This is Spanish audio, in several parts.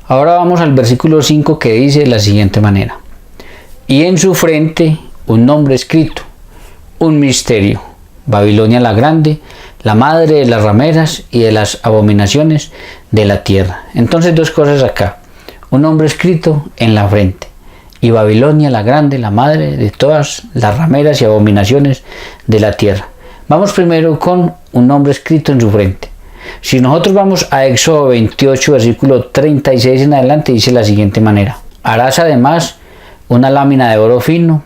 Ahora vamos al versículo 5 que dice de la siguiente manera: y en su frente un nombre escrito, un misterio, Babilonia la grande, la madre de las rameras y de las abominaciones de la tierra. Entonces dos cosas acá: un nombre escrito en la frente, y Babilonia la grande, la madre de todas las rameras y abominaciones de la tierra. Vamos primero con un nombre escrito en su frente. Si nosotros vamos a Éxodo 28, versículo 36 en adelante, dice de la siguiente manera: harás además una lámina de oro fino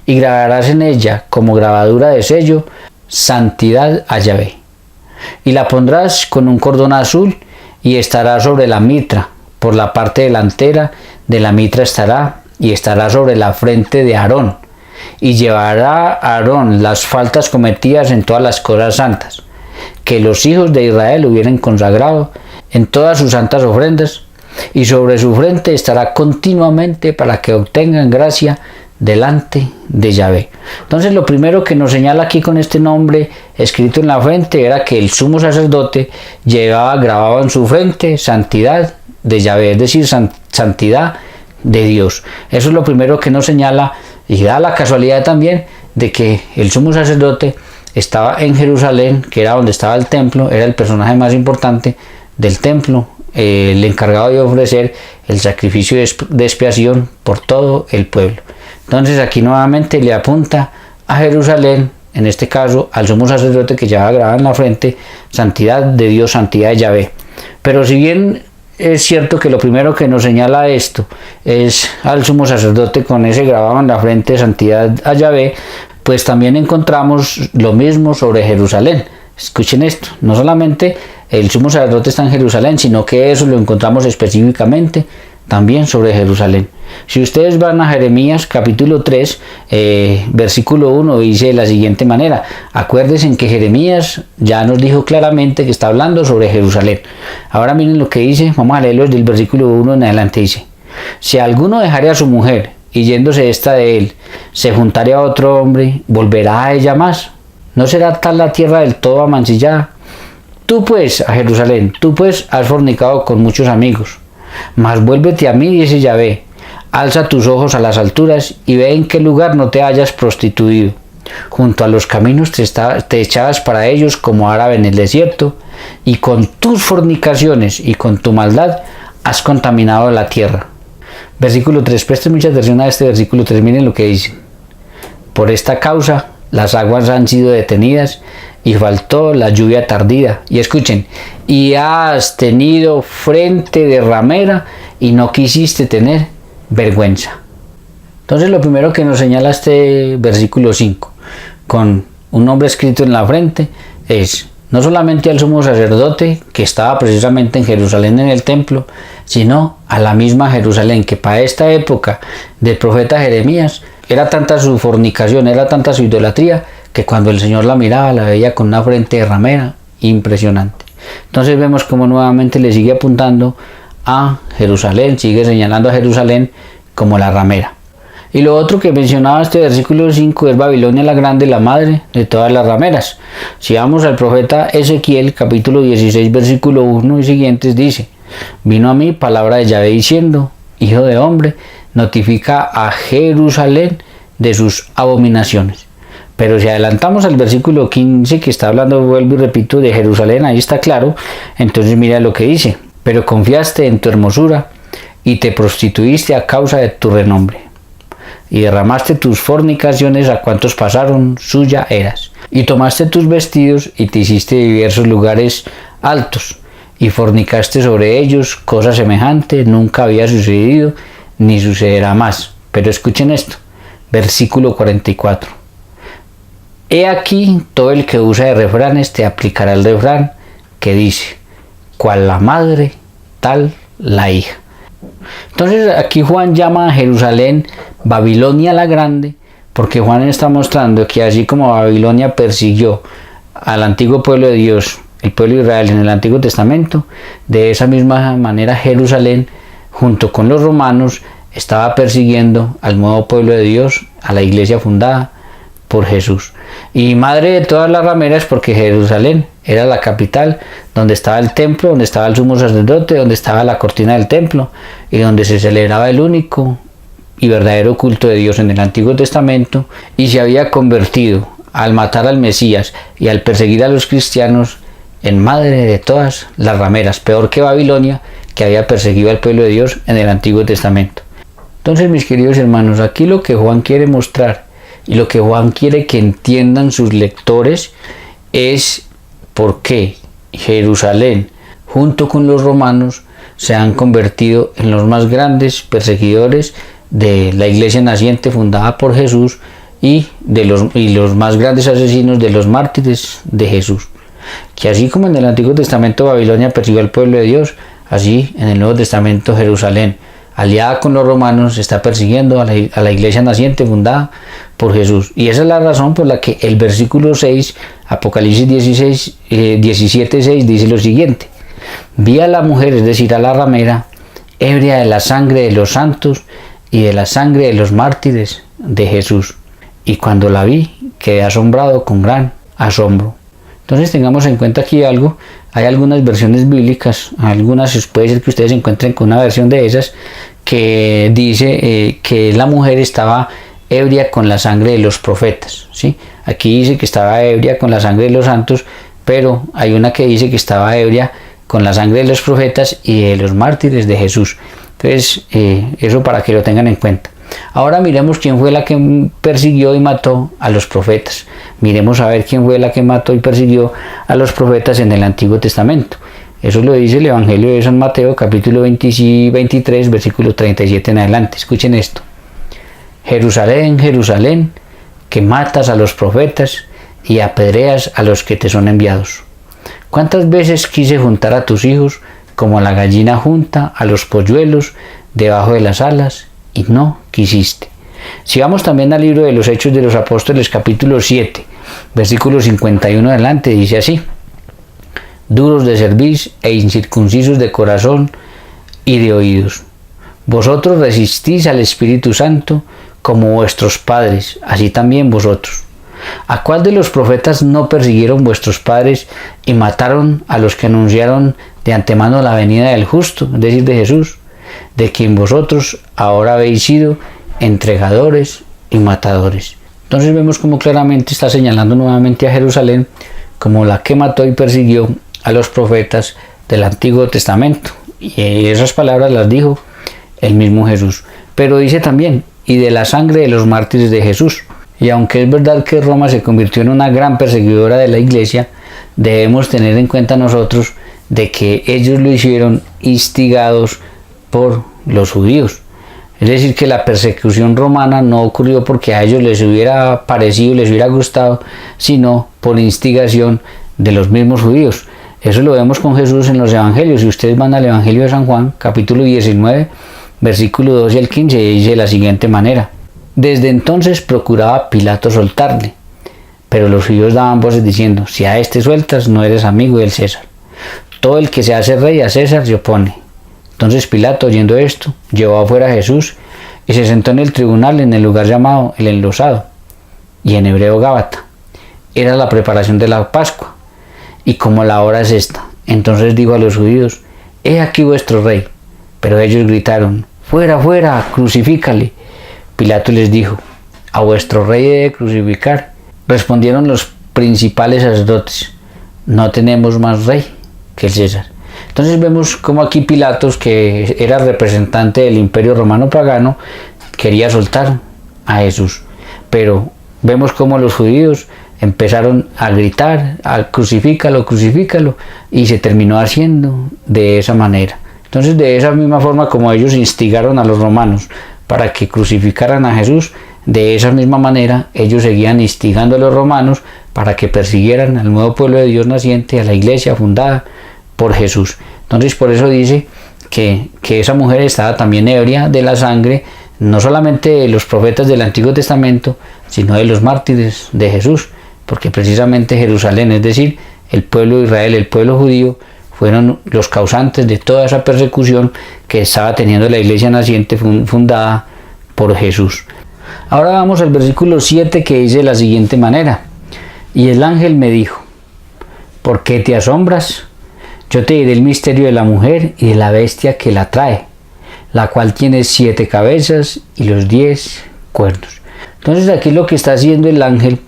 y grabarás en ella como grabadura de sello santidad a Yahvé, y la pondrás con un cordón azul y estará sobre la mitra, por la parte delantera de la mitra estará, y estará sobre la frente de Aarón, y llevará Aarón las faltas cometidas en todas las cosas santas que los hijos de Israel hubieran consagrado en todas sus santas ofrendas, y sobre su frente estará continuamente para que obtengan gracia delante de Yahvé. Entonces lo primero que nos señala aquí con este nombre escrito en la frente era que el sumo sacerdote llevaba grabado en su frente santidad de Yahvé, es decir, santidad de Dios. Eso es lo primero que nos señala, y da la casualidad también de que el sumo sacerdote estaba en Jerusalén, que era donde estaba el templo, era el personaje más importante del templo, el encargado de ofrecer el sacrificio de expiación por todo el pueblo. Entonces aquí nuevamente le apunta a Jerusalén, en este caso al sumo sacerdote que llevaba grabado en la frente santidad de Dios, santidad de Yahvé. Pero si bien es cierto que lo primero que nos señala esto es al sumo sacerdote con ese grabado en la frente santidad a Yahvé, pues también encontramos lo mismo sobre Jerusalén. Escuchen esto: no solamente el sumo sacerdote está en Jerusalén, sino que eso lo encontramos específicamente también sobre Jerusalén. Si ustedes van a Jeremías capítulo 3, versículo 1, dice de la siguiente manera: acuérdense que Jeremías ya nos dijo claramente que está hablando sobre Jerusalén. Ahora miren lo que dice, vamos a leerlo desde el versículo 1 en adelante. Dice: si alguno dejare a su mujer y yéndose esta de él, se juntare a otro hombre, ¿volverá a ella más? ¿No será tal la tierra del todo amancillada? Tú pues, a Jerusalén, tú pues has fornicado con muchos amigos, mas vuélvete a mí, dice Yahvé, alza tus ojos a las alturas y ve en qué lugar no te hayas prostituido. Junto a los caminos te echabas para ellos como árabe en el desierto, y con tus fornicaciones y con tu maldad has contaminado la tierra. Versículo 3, presten mucha atención a este versículo 3, miren lo que dice: por esta causa las aguas han sido detenidas y faltó la lluvia tardía. Y escuchen: y has tenido frente de ramera y no quisiste tener vergüenza. Entonces lo primero que nos señala este versículo 5 con un nombre escrito en la frente es no solamente al sumo sacerdote que estaba precisamente en Jerusalén en el templo, sino a la misma Jerusalén, que para esta época del profeta Jeremías era tanta su fornicación, era tanta su idolatría, que cuando el Señor la miraba la veía con una frente de ramera impresionante. Entonces vemos como nuevamente le sigue apuntando a Jerusalén, sigue señalando a Jerusalén como la ramera. Y lo otro que mencionaba este versículo 5 es Babilonia la grande, la madre de todas las rameras. Si vamos al profeta Ezequiel, capítulo 16, versículo 1 y siguientes, dice: vino a mí palabra de Yahvé diciendo: hijo de hombre, notifica a Jerusalén de sus abominaciones. Pero si adelantamos al versículo 15, que está hablando, vuelvo y repito, de Jerusalén, ahí está claro. Entonces mira lo que dice: pero confiaste en tu hermosura y te prostituiste a causa de tu renombre, y derramaste tus fornicaciones a cuantos pasaron, suya eras, y tomaste tus vestidos y te hiciste diversos lugares altos, y fornicaste sobre ellos, cosa semejante nunca había sucedido ni sucederá más. Pero escuchen esto, versículo 44: he aquí todo el que usa de refranes te aplicará el refrán que dice: cual la madre, tal la hija. Entonces aquí Juan llama a Jerusalén Babilonia la grande, porque Juan está mostrando que así como Babilonia persiguió al antiguo pueblo de Dios, el pueblo de Israel en el Antiguo Testamento, de esa misma manera Jerusalén, junto con los romanos, estaba persiguiendo al nuevo pueblo de Dios, a la iglesia fundada por Jesús. Y madre de todas las rameras, porque Jerusalén era la capital, donde estaba el templo, donde estaba el sumo sacerdote, donde estaba la cortina del templo y donde se celebraba el único y verdadero culto de Dios en el Antiguo Testamento, y se había convertido, al matar al Mesías y al perseguir a los cristianos, en madre de todas las rameras, peor que Babilonia, que había perseguido al pueblo de Dios en el Antiguo Testamento. Entonces, mis queridos hermanos, aquí lo que Juan quiere mostrar y lo que Juan quiere que entiendan sus lectores es por qué Jerusalén, junto con los romanos, se han convertido en los más grandes perseguidores de la iglesia naciente fundada por Jesús y los más grandes asesinos de los mártires de Jesús. Que así como en el Antiguo Testamento Babilonia persiguió al pueblo de Dios, así en el Nuevo Testamento Jerusalén, aliada con los romanos, está persiguiendo a la iglesia naciente fundada por Jesús. Y esa es la razón por la que el versículo 6, Apocalipsis 17:6 dice lo siguiente: vi a la mujer, es decir, a la ramera, ebria de la sangre de los santos y de la sangre de los mártires de Jesús. Y cuando la vi, quedé asombrado con gran asombro. Entonces tengamos en cuenta aquí algo. Hay algunas versiones bíblicas, algunas puede ser que ustedes se encuentren con una versión de esas que dice que la mujer estaba ebria con la sangre de los profetas, ¿sí? Aquí dice que estaba ebria con la sangre de los santos, pero hay una que dice que estaba ebria con la sangre de los profetas y de los mártires de Jesús. Entonces, eso para que lo tengan en cuenta. Ahora miremos quién fue la que persiguió y mató a los profetas. Miremos a ver quién fue la que mató y persiguió a los profetas en el Antiguo Testamento. Eso lo dice el Evangelio de San Mateo, capítulo 23, versículo 37 en adelante. Escuchen esto. Jerusalén, Jerusalén, que matas a los profetas y apedreas a los que te son enviados. ¿Cuántas veces quise juntar a tus hijos como la gallina junta a los polluelos debajo de las alas, y no quisiste? Si vamos también al libro de los Hechos de los Apóstoles, capítulo 7, versículo 51 adelante, dice así: duros de cerviz e incircuncisos de corazón y de oídos, vosotros resistís al Espíritu Santo como vuestros padres, así también vosotros. ¿A cuál de los profetas no persiguieron vuestros padres y mataron a los que anunciaron de antemano la venida del justo, es decir, de Jesús, de quien vosotros ahora habéis sido entregadores y matadores? Entonces vemos como claramente está señalando nuevamente a Jerusalén como la que mató y persiguió a los profetas del Antiguo Testamento. Y esas palabras las dijo el mismo Jesús. Pero dice también, y de la sangre de los mártires de Jesús. Y aunque es verdad que Roma se convirtió en una gran perseguidora de la iglesia, debemos tener en cuenta nosotros de que ellos lo hicieron instigados por los judíos. Es decir, que la persecución romana no ocurrió porque a ellos les hubiera parecido, les hubiera gustado, sino por instigación de los mismos judíos. Eso lo vemos con Jesús en los evangelios. Si ustedes van al Evangelio de San Juan, capítulo 19, versículo 12 al 15, dice de la siguiente manera: desde entonces procuraba Pilato soltarle, pero los judíos daban voces diciendo: si a este sueltas, no eres amigo del César. Todo el que se hace rey a César se opone. Entonces Pilato, oyendo esto, llevó afuera a Jesús y se sentó en el tribunal en el lugar llamado el Enlosado, y en hebreo Gábata. Era la preparación de la Pascua, y como la hora es esta, entonces dijo a los judíos: he aquí vuestro rey. Pero ellos gritaron: fuera, fuera, crucifícale. Pilato les dijo: a vuestro rey he de crucificar. Respondieron los principales sacerdotes: no tenemos más rey que el César. Entonces vemos como aquí Pilatos, que era representante del imperio romano pagano, quería soltar a Jesús. Pero vemos como los judíos empezaron a gritar: a crucifícalo, crucifícalo, y se terminó haciendo de esa manera. Entonces, de esa misma forma como ellos instigaron a los romanos para que crucificaran a Jesús, de esa misma manera ellos seguían instigando a los romanos para que persiguieran al nuevo pueblo de Dios naciente, a la iglesia fundada por Jesús. Entonces, por eso dice que esa mujer estaba también ebria de la sangre, no solamente de los profetas del Antiguo Testamento, sino de los mártires de Jesús, porque precisamente Jerusalén, es decir, el pueblo de Israel, el pueblo judío, fueron los causantes de toda esa persecución que estaba teniendo la iglesia naciente fundada por Jesús. Ahora vamos al versículo 7, que dice de la siguiente manera: y el ángel me dijo: ¿por qué te asombras? Yo te diré el misterio de la mujer y de la bestia que la trae, la cual tiene 7 cabezas y los 10 cuernos. Entonces aquí lo que está haciendo el ángel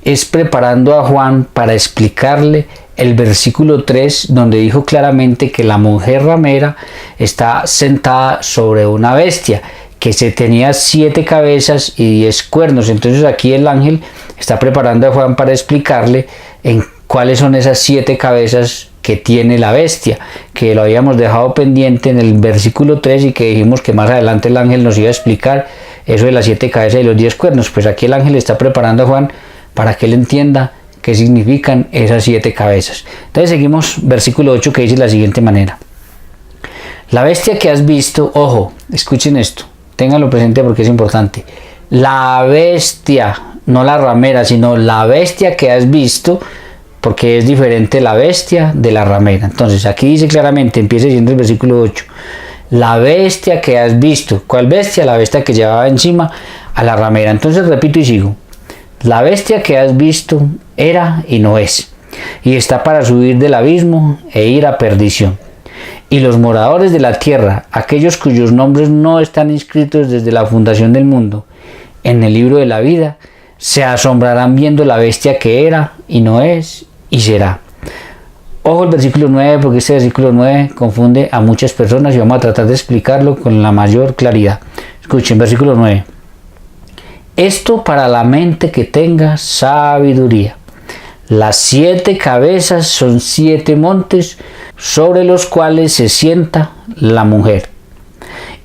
es preparando a Juan para explicarle el versículo 3, donde dijo claramente que la mujer ramera está sentada sobre una bestia que se tenía 7 cabezas y 10 cuernos. Entonces aquí el ángel está preparando a Juan para explicarle en cuáles son esas 7 cabezas que tiene la bestia, que lo habíamos dejado pendiente en el versículo 3 y que dijimos que más adelante el ángel nos iba a explicar eso de las 7 cabezas y los 10 cuernos. Pues aquí el ángel está preparando a Juan para que él entienda qué significan esas 7 cabezas. Entonces seguimos versículo 8, que dice de la siguiente manera: la bestia que has visto, ojo, escuchen esto, ténganlo presente porque es importante, la bestia, no la ramera, sino la bestia que has visto, porque es diferente la bestia de la ramera. Entonces aquí dice claramente, empieza diciendo el versículo 8, la bestia que has visto. ¿Cuál bestia? La bestia que llevaba encima a la ramera. Entonces repito y sigo: la bestia que has visto era y no es, y está para subir del abismo e ir a perdición. Y los moradores de la tierra, aquellos cuyos nombres no están inscritos desde la fundación del mundo en el libro de la vida, se asombrarán viendo la bestia que era y no es y será. Ojo el versículo 9, porque este versículo 9 confunde a muchas personas y vamos a tratar de explicarlo con la mayor claridad. Escuchen, versículo 9. Esto para la mente que tenga sabiduría. Las 7 cabezas son 7 montes sobre los cuales se sienta la mujer.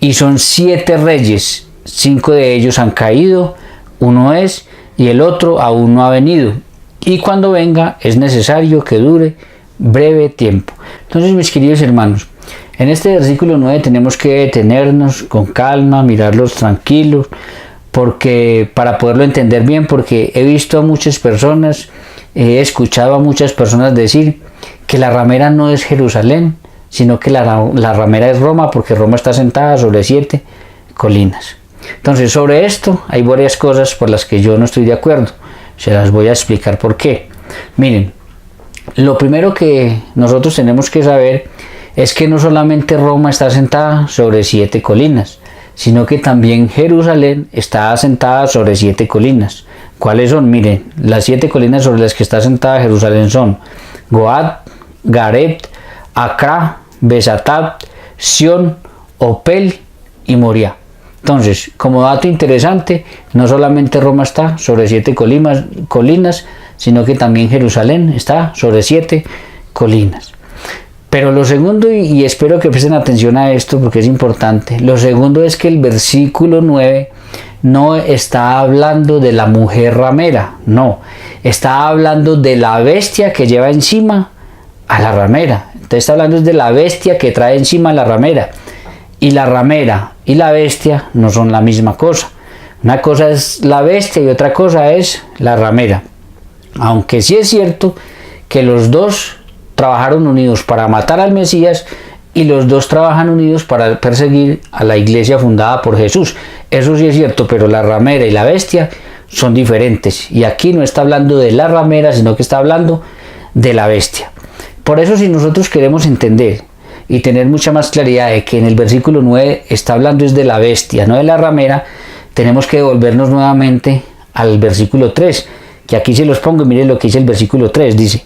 Y son 7 reyes, 5 de ellos han caído, uno es y el otro aún no ha venido. Y cuando venga es necesario que dure breve tiempo. Entonces, mis queridos hermanos, en este versículo 9 tenemos que detenernos con calma, mirarlos tranquilos, porque para poderlo entender bien, porque he visto a muchas personas, he escuchado a muchas personas decir que la ramera no es Jerusalén, sino que la ramera es Roma, porque Roma está sentada sobre 7 colinas. Entonces, sobre esto hay varias cosas por las que yo no estoy de acuerdo. Se las voy a explicar por qué. Miren, lo primero que nosotros tenemos que saber es que no solamente Roma está sentada sobre 7 colinas, sino que también Jerusalén está asentada sobre 7 colinas. ¿Cuáles son? Miren, las 7 colinas sobre las que está asentada Jerusalén son Goad, Garet, Acra, Besatat, Sión, Opel y Moria. Entonces, como dato interesante, no solamente Roma está sobre 7 colinas, sino que también Jerusalén está sobre 7 colinas. Pero lo segundo, y espero que presten atención a esto porque es importante, lo segundo es que el versículo 9 no está hablando de la mujer ramera, no, está hablando de la bestia que lleva encima a la ramera. Entonces está hablando de la bestia que trae encima a la ramera. Y la ramera y la bestia no son la misma cosa. Una cosa es la bestia y otra cosa es la ramera. Aunque sí es cierto que los dos trabajaron unidos para matar al Mesías y los dos trabajan unidos para perseguir a la iglesia fundada por Jesús. Eso sí es cierto, pero la ramera y la bestia son diferentes. Y aquí no está hablando de la ramera, sino que está hablando de la bestia. Por eso, si nosotros queremos entender y tener mucha más claridad de que en el versículo 9 está hablando es de la bestia, no de la ramera, tenemos que devolvernos nuevamente al versículo 3, que aquí se los pongo y miren lo que dice el versículo 3, dice: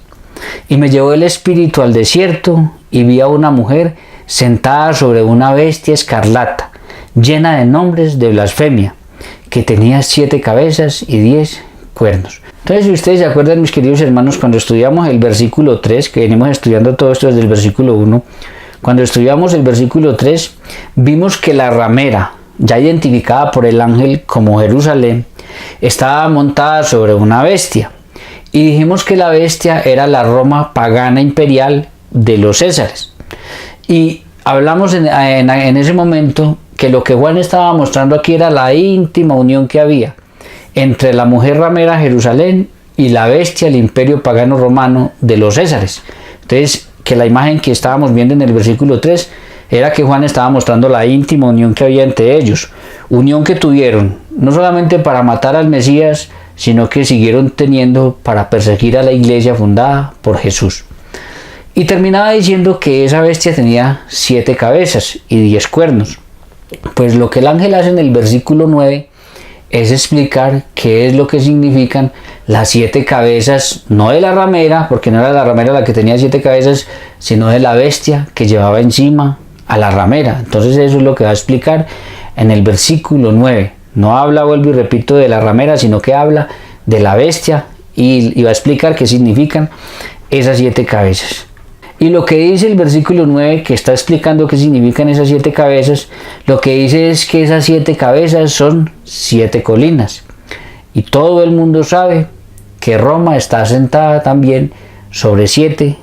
y me llevó el espíritu al desierto y vi a una mujer sentada sobre una bestia escarlata, llena de nombres de blasfemia, que tenía 7 cabezas y 10 cuernos. Entonces, si ustedes se acuerdan, mis queridos hermanos, cuando estudiamos el versículo 3, que venimos estudiando todo esto desde el versículo 1, cuando estudiamos el versículo 3, vimos que la ramera, ya identificada por el ángel como Jerusalén, estaba montada sobre una bestia. Y dijimos que la bestia era la Roma pagana imperial de los Césares. Y hablamos en ese momento que lo que Juan estaba mostrando aquí era la íntima unión que había entre la mujer ramera Jerusalén y la bestia, el imperio pagano romano de los Césares. Entonces, que la imagen que estábamos viendo en el versículo 3 era que Juan estaba mostrando la íntima unión que había entre ellos, unión que tuvieron no solamente para matar al Mesías, sino que siguieron teniendo para perseguir a la iglesia fundada por Jesús. Y terminaba diciendo que esa bestia tenía 7 cabezas y 10 cuernos. Pues lo que el ángel hace en el versículo 9 es explicar qué es lo que significan las 7 cabezas, no de la ramera, porque no era la ramera la que tenía 7 cabezas, sino de la bestia que llevaba encima a la ramera. Entonces eso es lo que va a explicar en el versículo 9. No habla, vuelvo y repito, de la ramera, sino que habla de la bestia y va a explicar qué significan esas 7 cabezas. Y lo que dice el versículo 9, que está explicando qué significan esas 7 cabezas, lo que dice es que esas 7 cabezas son 7 colinas. Y todo el mundo sabe que Roma está asentada también sobre 7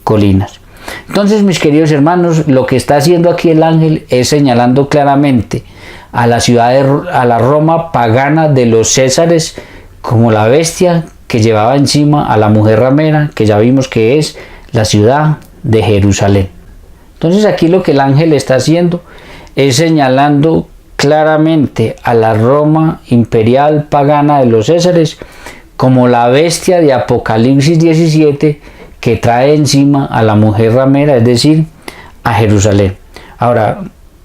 colinas. Entonces, mis queridos hermanos, lo que está haciendo aquí el ángel es señalando claramente a la ciudad, a la Roma pagana de los Césares, como la bestia que llevaba encima a la mujer ramera, que ya vimos que es la ciudad de Jerusalén. Entonces aquí lo que el ángel está haciendo es señalando claramente a la Roma imperial pagana de los Césares como la bestia de Apocalipsis 17 que trae encima a la mujer ramera, es decir, a Jerusalén. Ahora,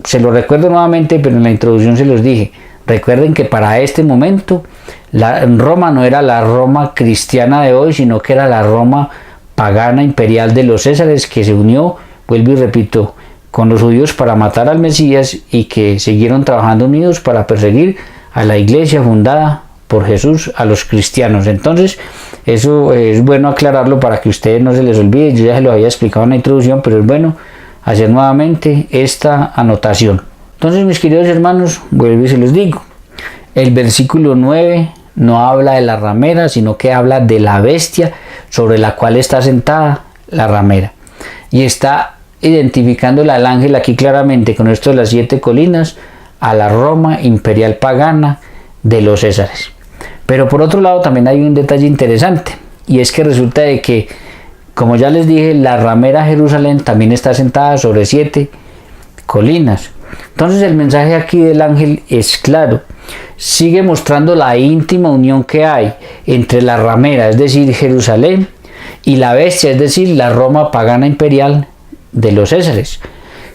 se lo recuerdo nuevamente, pero en la introducción se los dije. Recuerden que para este momento Roma no era la Roma cristiana de hoy, sino que era la Roma pagana imperial de los Césares, que se unió, vuelvo y repito, con los judíos para matar al Mesías y que siguieron trabajando unidos para perseguir a la iglesia fundada por Jesús, a los cristianos. Entonces eso es bueno aclararlo para que a ustedes no se les olvide. Yo ya se lo había explicado en la introducción, pero es bueno hacer nuevamente esta anotación. Entonces, mis queridos hermanos, vuelvo y se los digo, el versículo 9 no habla de la ramera, sino que habla de la bestia sobre la cual está sentada la ramera. Y está identificándola al ángel aquí claramente con esto de las 7 colinas a la Roma imperial pagana de los Césares. Pero por otro lado también hay un detalle interesante, y es que resulta de que, como ya les dije, la ramera Jerusalén también está sentada sobre 7 colinas. Entonces el mensaje aquí del ángel es claro. Sigue mostrando la íntima unión que hay entre la ramera, es decir, Jerusalén, y la bestia, es decir, la Roma pagana imperial de los Césares.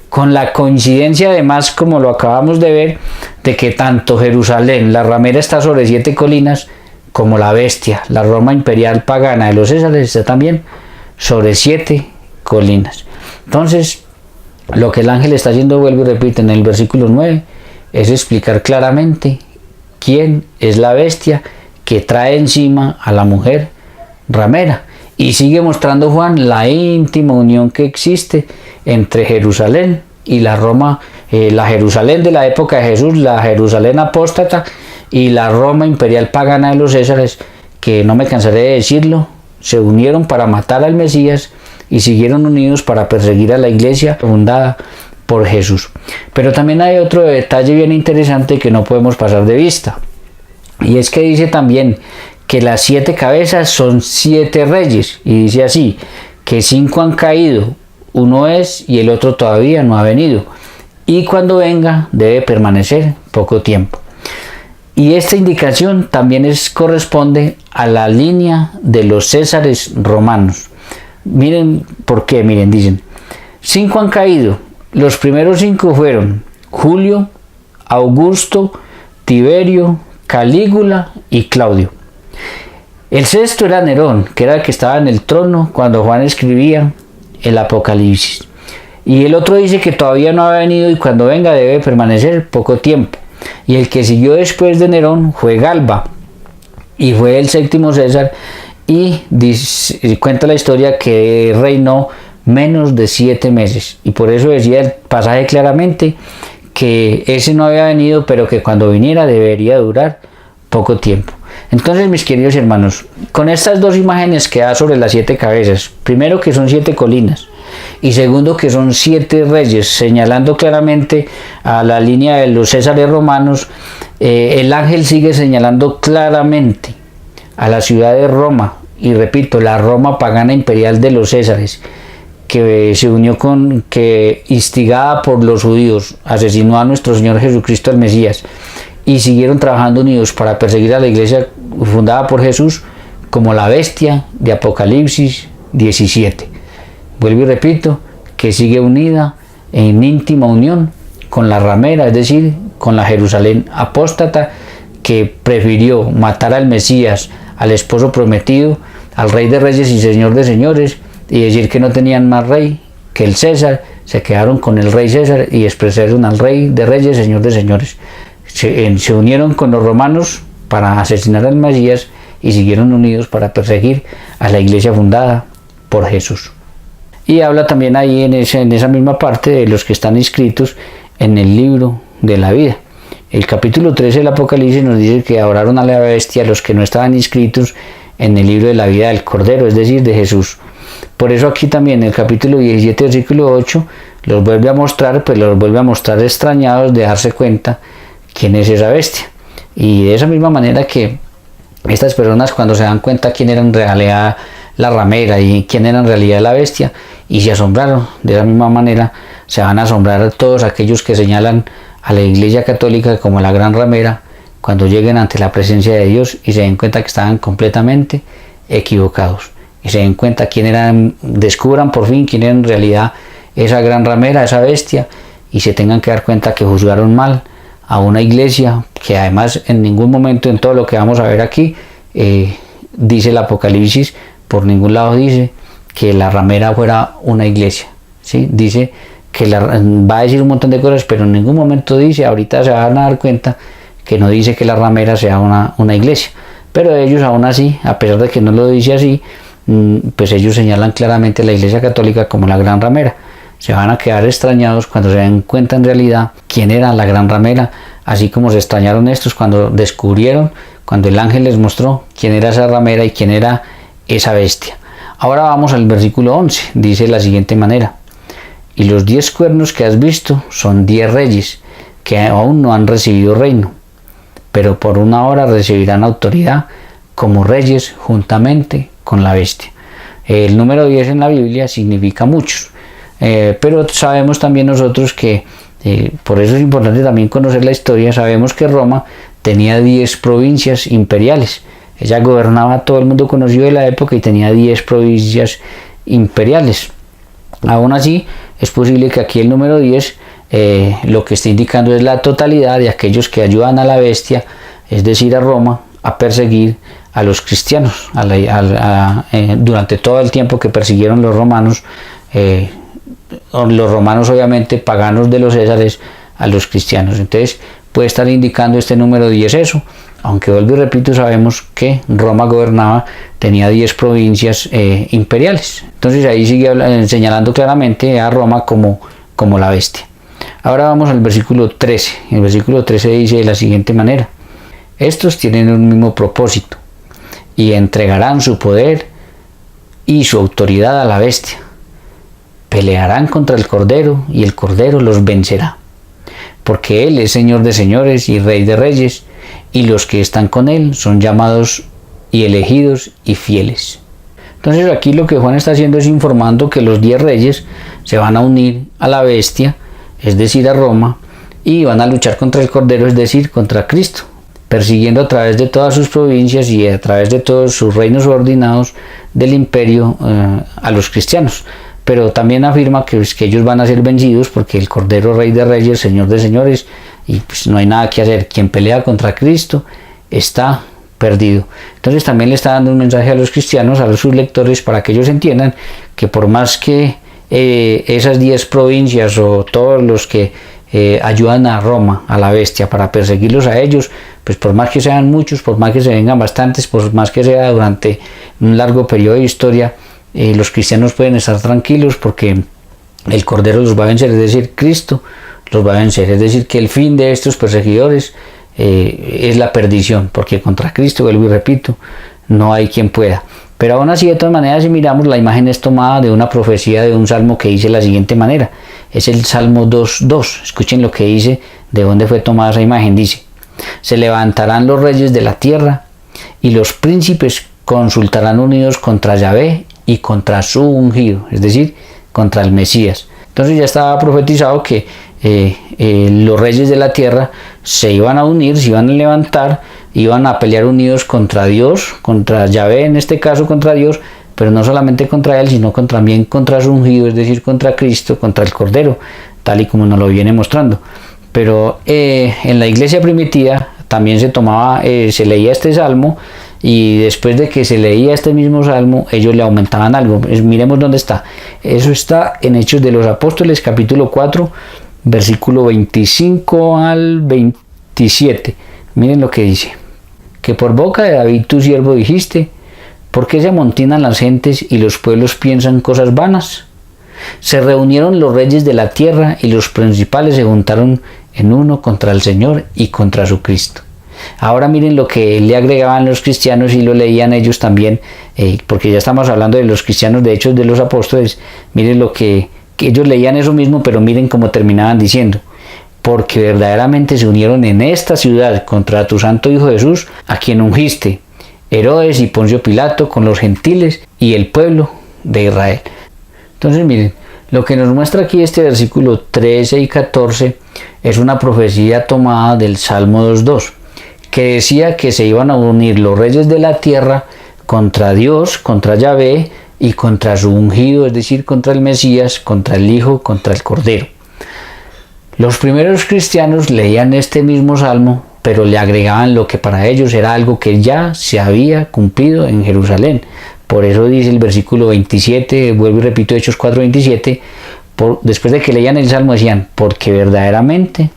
Con la coincidencia además, como lo acabamos de ver, de que tanto Jerusalén, la ramera, está sobre 7 colinas, como la bestia, la Roma imperial pagana de los Césares, está también sobre 7 colinas. Entonces, lo que el ángel está haciendo, vuelvo y repito, en el versículo 9, es explicar claramente quién es la bestia que trae encima a la mujer ramera. Y sigue mostrando Juan la íntima unión que existe entre Jerusalén y la Roma, la Jerusalén de la época de Jesús, la Jerusalén apóstata, y la Roma imperial pagana de los Césares, que no me cansaré de decirlo, se unieron para matar al Mesías y siguieron unidos para perseguir a la iglesia fundada por Jesús. Pero también hay otro detalle bien interesante que no podemos pasar de vista, y es que dice también que las 7 cabezas son 7 reyes, y dice así, que 5 han caído, uno es y el otro todavía no ha venido, y cuando venga debe permanecer poco tiempo. Y esta indicación también corresponde a la línea de los Césares romanos. Miren por qué, miren, dicen, 5 han caído, los primeros 5 fueron Julio, Augusto, Tiberio, Calígula y Claudio. El sexto era Nerón, que era el que estaba en el trono cuando Juan escribía el Apocalipsis. Y el otro dice que todavía no ha venido y cuando venga debe permanecer poco tiempo. Y el que siguió después de Nerón fue Galba, y fue el 7º César, y cuenta la historia que reinó menos de 7 meses. Y por eso decía el pasaje claramente que ese no había venido, pero que cuando viniera debería durar poco tiempo. Entonces, mis queridos hermanos, con estas dos imágenes que da sobre las 7 cabezas, primero que son 7 colinas, y segundo que son 7 reyes, señalando claramente a la línea de los Césares romanos, el ángel sigue señalando claramente a la ciudad de Roma, y repito, la Roma pagana imperial de los Césares, que se unió que instigada por los judíos, asesinó a nuestro Señor Jesucristo el Mesías, y siguieron trabajando unidos para perseguir a la iglesia fundada por Jesús, como la bestia de Apocalipsis 17. vuelvo y repito, que sigue unida en íntima unión con la ramera, es decir, con la Jerusalén apóstata, que prefirió matar al Mesías, al esposo prometido, al Rey de Reyes y Señor de Señores, y decir que no tenían más rey que el César. Se quedaron con el rey César y expresaron al Rey de Reyes, Señor de Señores. Se unieron con los romanos para asesinar al Mesías y siguieron unidos para perseguir a la iglesia fundada por Jesús. Y habla también ahí en esa misma parte de los que están inscritos en el libro de la vida. El capítulo 13 del Apocalipsis nos dice que adoraron a la bestia los que no estaban inscritos en el libro de la vida del Cordero, es decir, de Jesús. Por eso aquí también en el capítulo 17, versículo 8, los vuelve a mostrar, pues los vuelve a mostrar extrañados de darse cuenta quién es esa bestia. Y de esa misma manera que estas personas, cuando se dan cuenta quién era en realidad la ramera y quién era en realidad la bestia, y se asombraron, de esa misma manera se van a asombrar a todos aquellos que señalan a la Iglesia Católica como la gran ramera cuando lleguen ante la presencia de Dios y se den cuenta que estaban completamente equivocados. Y se den cuenta quién eran, descubran por fin quién era en realidad esa gran ramera, esa bestia, y se tengan que dar cuenta que juzgaron mal a una iglesia que además en ningún momento en todo lo que vamos a ver aquí dice el Apocalipsis, por ningún lado dice que la ramera fuera una iglesia, ¿sí? Dice que va a decir un montón de cosas, pero en ningún momento dice, ahorita se van a dar cuenta que no dice que la ramera sea una iglesia, pero ellos aún así, a pesar de que no lo dice así, pues ellos señalan claramente a la Iglesia Católica como la gran ramera. Se van a quedar extrañados cuando se den cuenta en realidad quién era la gran ramera, así como se extrañaron estos cuando descubrieron, cuando el ángel les mostró quién era esa ramera y quién era esa bestia. Ahora vamos al versículo 11, dice de la siguiente manera: y los 10 cuernos que has visto son 10 reyes que aún no han recibido reino, pero por una hora recibirán autoridad como reyes juntamente con la bestia. El número 10 en la Biblia significa muchos, pero sabemos también nosotros que, por eso es importante también conocer la historia, sabemos que Roma tenía 10 provincias imperiales. Ella gobernaba todo el mundo conocido de la época y tenía 10 provincias imperiales. Aún así, es posible que aquí el número 10 lo que está indicando es la totalidad de aquellos que ayudan a la bestia, es decir, a Roma, a perseguir a los cristianos durante todo el tiempo que persiguieron los romanos obviamente paganos de los Césares, a los cristianos. Entonces puede estar indicando este número 10 eso, aunque vuelvo y repito, sabemos que Roma gobernaba, tenía 10 provincias imperiales. Entonces ahí sigue señalando claramente a Roma como la bestia. Ahora vamos al versículo 13. El versículo 13 dice de la siguiente manera: estos tienen un mismo propósito y entregarán su poder y su autoridad a la bestia. Pelearán contra el Cordero y el Cordero los vencerá, porque Él es Señor de señores y Rey de reyes, y los que están con Él son llamados y elegidos y fieles. Entonces aquí lo que Juan está haciendo es informando que los 10 reyes se van a unir a la bestia, es decir, a Roma, y van a luchar contra el Cordero, es decir, contra Cristo, persiguiendo a través de todas sus provincias y a través de todos sus reinos subordinados del imperio a los cristianos. Pero también afirma que ellos van a ser vencidos porque el Cordero, Rey de reyes, Señor de señores, y pues no hay nada que hacer. Quien pelea contra Cristo está perdido. Entonces también le está dando un mensaje a los cristianos, a sus lectores, para que ellos entiendan que por más que esas 10 provincias o todos los que ayudan a Roma, a la bestia, para perseguirlos a ellos, pues por más que sean muchos, por más que se vengan bastantes, por más que sea durante un largo periodo de historia, los cristianos pueden estar tranquilos porque el Cordero los va a vencer, es decir, Cristo los va a vencer. Es decir, que el fin de estos perseguidores es la perdición, porque contra Cristo, vuelvo y repito, no hay quien pueda. Pero aún así, de todas maneras, si miramos, la imagen es tomada de una profecía de un salmo que dice de la siguiente manera. Es el Salmo 2.2. Escuchen lo que dice, de dónde fue tomada esa imagen. Dice: se levantarán los reyes de la tierra y los príncipes consultarán unidos contra Yahvé y contra su ungido, es decir, contra el Mesías. Entonces ya estaba profetizado que los reyes de la tierra se iban a unir, se iban a levantar, iban a pelear unidos contra Dios, contra Yahvé, en este caso contra Dios, pero no solamente contra él, sino también contra su ungido, es decir, contra Cristo, contra el Cordero, tal y como nos lo viene mostrando. Pero en la iglesia primitiva también se leía este salmo, y después de que se leía este mismo salmo, ellos le aumentaban algo. Miremos dónde está. Eso está en Hechos de los Apóstoles, capítulo 4, versículo 25 al 27. Miren lo que dice: que por boca de David tu siervo dijiste, ¿por qué se amontonan las gentes y los pueblos piensan cosas vanas? Se reunieron los reyes de la tierra y los principales se juntaron en uno contra el Señor y contra su Cristo. Ahora miren lo que le agregaban los cristianos y lo leían ellos también, porque ya estamos hablando de los cristianos de Hechos de los Apóstoles. Miren lo que ellos leían eso mismo, pero miren cómo terminaban diciendo: porque verdaderamente se unieron en esta ciudad contra tu santo Hijo Jesús, a quien ungiste, Herodes y Poncio Pilato, con los gentiles y el pueblo de Israel. Entonces miren, lo que nos muestra aquí este versículo 13 y 14 es una profecía tomada del Salmo 2.2, que decía que se iban a unir los reyes de la tierra contra Dios, contra Yahvé y contra su ungido, es decir, contra el Mesías, contra el Hijo, contra el Cordero. Los primeros cristianos leían este mismo salmo, pero le agregaban lo que para ellos era algo que ya se había cumplido en Jerusalén. Por eso dice el versículo 27, vuelvo y repito, Hechos 4:27, después de que leían el salmo decían: porque verdaderamente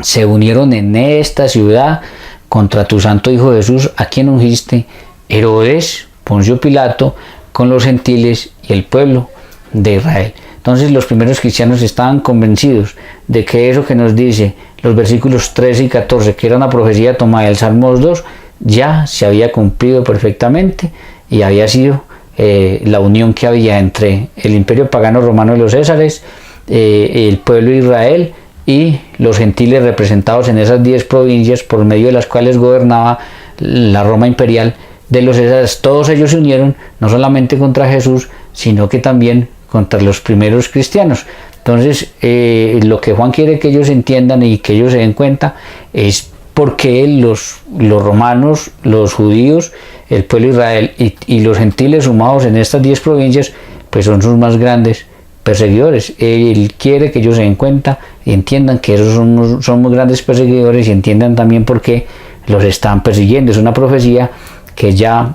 se unieron en esta ciudad contra tu santo Hijo Jesús, a quien ungiste, Herodes, Poncio Pilato, con los gentiles y el pueblo de Israel. Entonces los primeros cristianos estaban convencidos de que eso que nos dice los versículos 13 y 14, que era una profecía tomada del Salmo 2, ya se había cumplido perfectamente, y había sido la unión que había entre el imperio pagano romano de los Césares, el pueblo de Israel y los gentiles representados en esas 10 provincias por medio de las cuales gobernaba la Roma imperial de los Césares. Todos ellos se unieron no solamente contra Jesús, sino que también contra los primeros cristianos. Entonces lo que Juan quiere que ellos entiendan y que ellos se den cuenta es por qué los romanos, los judíos, el pueblo de Israel y los gentiles sumados en estas 10 provincias pues son sus más grandes perseguidores. Él quiere que ellos se den cuenta y entiendan que esos son muy grandes perseguidores, y entiendan también por qué los están persiguiendo. Es una profecía que ya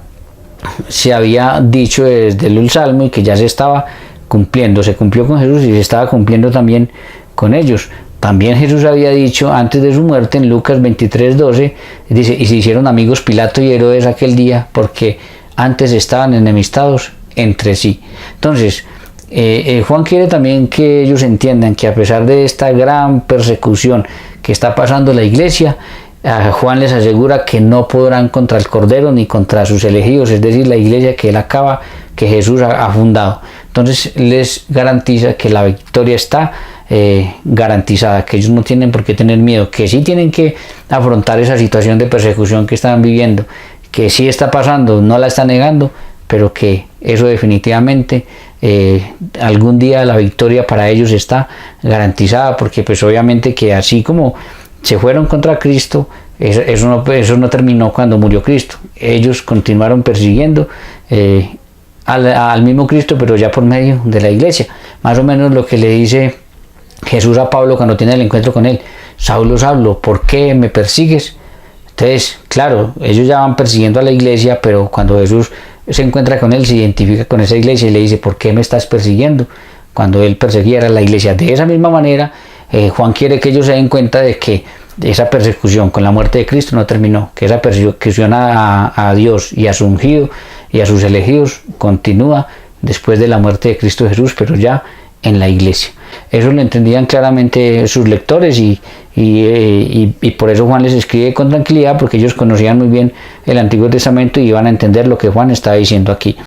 se había dicho desde el Salmo y que ya se estaba cumpliendo. Se cumplió con Jesús y se estaba cumpliendo también con ellos. También Jesús había dicho antes de su muerte en Lucas 23:12, dice: y se hicieron amigos Pilato y Herodes aquel día, porque antes estaban enemistados entre sí. Entonces Juan quiere también que ellos entiendan que a pesar de esta gran persecución que está pasando la iglesia, Juan les asegura que no podrán contra el Cordero ni contra sus elegidos, es decir, la iglesia que Jesús ha fundado. Entonces les garantiza que la victoria está garantizada, que ellos no tienen por qué tener miedo, que sí tienen que afrontar esa situación de persecución que están viviendo, que sí está pasando, no la están negando, pero que eso definitivamente algún día la victoria para ellos está garantizada, porque pues obviamente que así como se fueron contra Cristo, eso no terminó cuando murió Cristo. Ellos continuaron persiguiendo al mismo Cristo, pero ya por medio de la iglesia. Más o menos lo que le dice Jesús a Pablo cuando tiene el encuentro con él: Saulo, Saulo, ¿por qué me persigues? Entonces, claro, ellos ya van persiguiendo a la iglesia, pero cuando Jesús se encuentra con él, se identifica con esa iglesia y le dice: ¿por qué me estás persiguiendo? Cuando él perseguía a la iglesia. De esa misma manera, Juan quiere que ellos se den cuenta de que esa persecución con la muerte de Cristo no terminó, que esa persecución a Dios y a su ungido y a sus elegidos continúa después de la muerte de Cristo Jesús, pero ya en la iglesia. Eso lo entendían claramente sus lectores y por eso Juan les escribe con tranquilidad, porque ellos conocían muy bien el Antiguo Testamento y iban a entender lo que Juan está diciendo aquí.